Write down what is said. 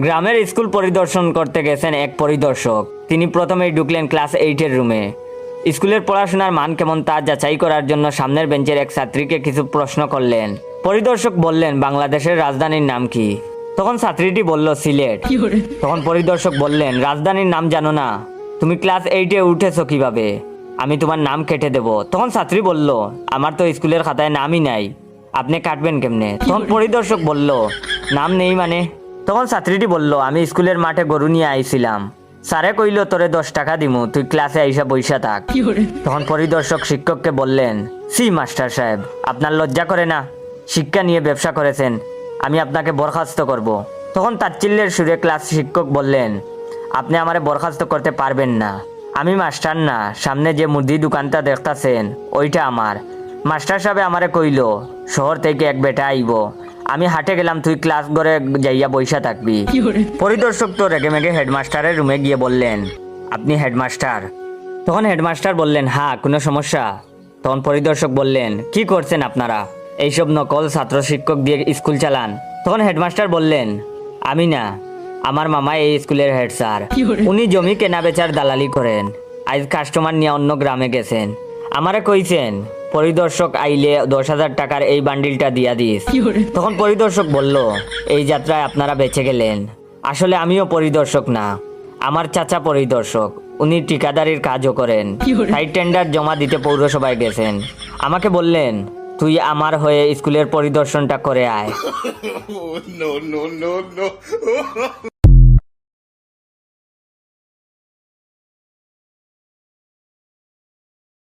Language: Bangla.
গ্রামের স্কুল পরিদর্শন করতে গেছেন এক পরিদর্শক। তিনি প্রথমেই ঢুকলেন ক্লাস 8-এর রুমে। স্কুলের পড়াশোনার মান কেমন তা যাচাই করার জন্য সামনের বেঞ্চের এক ছাত্রীকে কিছু প্রশ্ন করলেন। পরিদর্শক বললেন, বাংলাদেশের রাজধানীর নাম কি? তখন ছাত্রীটি বলল, সিলেট। তখন পরিদর্শক বললেন, রাজধানীর নাম জানো না? তুমি ক্লাস 8-এ উঠেছো কিভাবে? আমি তোমার নাম কেটে দেব। তখন ছাত্রী বলল, আমার তো স্কুলের খাতায় নামই নাই, আপনি কাটবেন কেমনে? তখন পরিদর্শক বলল, নাম নেই মানে? তখন ছাত্রীটি বলল, আমি স্কুলের মাঠে গরু নিয়ে আইছিলাম, স্যারে কইল তোরে 10 টাকা দিমু, তুই ক্লাসে আইসা বইসা থাক। তখন পরিদর্শক শিক্ষককে বললেন, সি মাস্টার সাহেব, আপনার লজ্জা করে না? শিক্ষা নিয়ে ব্যবসা করেছেন, আমি আপনাকে বরখাস্ত করব। তখন তাচ্ছিল্যের সুরে ক্লাস শিক্ষক বললেন, আপনি আমারে বরখাস্ত করতে পারবেন না, আমি মাস্টার না, সামনে যে মুদি দোকানটা দেখতাছেন ওইটা আমার। মাস্টার সাহেব আমারে কইল শহর থেকে এক বেটা আইব, আমি হাটে গেলাম, তুই ক্লাস ঘরে যাইয়া বইসা থাকবি। পরিদর্শক তো রেগে মেগে হেডমাস্টারের রুমে গিয়ে বললেন, আপনি হেডমাস্টার? তখন হেডমাস্টার বললেন, হ্যাঁ, কোনো সমস্যা? তখন পরিদর্শক বললেন, কি করছেন আপনারা? এইসব নকল ছাত্র শিক্ষক দিয়ে স্কুল চালান? তখন হেডমাস্টার বললেন, আমি না, আমার মামা এই স্কুলের হেড স্যার, উনি জমি কেনা বেচার দালালি করেন, আজ কাস্টমার নিয়ে অন্য গ্রামে গেছেন, আমারে কইছেন পরিদর্শক আইলে 10,000 টাকার এই বান্ডিলটা দিয়া দিস। তখন পরিদর্শক বলল, এই যাত্রায় আপনারা বেঁচে গেলেন, আসলে আমিও পরিদর্শক না, আমার চাচা পরিদর্শক, উনি ঠিকাদারির কাজও করেন, তাই টেন্ডার জমা দিতে পৌরসভায় গেছেন। আমাকে বললেন, তুই আমার হয়ে স্কুলের পরিদর্শনটা করে আয়।